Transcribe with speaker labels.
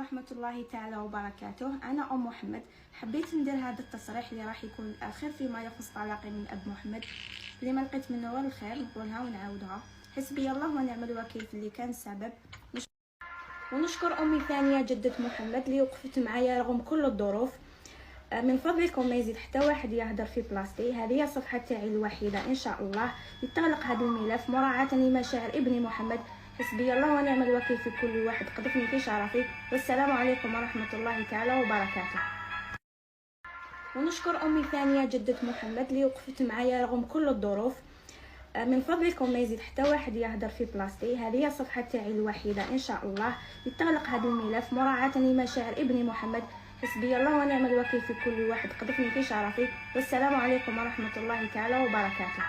Speaker 1: ورحمة الله تعالى وبركاته. أنا أم محمد. حبيت ندير هذا التصريح اللي راح يكون الأخير فيما يخص طلاقي من أب محمد، اللي ما لقيت منه غير الخير نقولها ونعاودها. حسبي الله ونعم الوكيل في اللي كان السبب. ونشكر أمي ثانية جدة محمد اللي وقفت معايا رغم كل الظروف. من فضلكم ما يزيد حتى واحد يهدر في بلاصتي. هذه هي الصفحة تاعي الوحيدة إن شاء الله يتغلق هذا الملف مراعاة لمشاعر ابني محمد. حسبي الله ونعم الوكيل في كل واحد قذفني في شرفي. والسلام عليكم ورحمة الله تعالى وبركاته. ونشكر أمي ثانية جدة محمد اللي وقفت معايا رغم كل الظروف. من فضلكم ما يزيد حتى واحد يهدر في بلاصتي. هذه هي الصفحة تاعي الوحيدة إن شاء الله يتغلق هذا الملف مراعاة لمشاعر ابني محمد. حسبي الله ونعم الوكيل في كل واحد قذفني في شرفي. والسلام عليكم ورحمة الله تعالى وبركاته.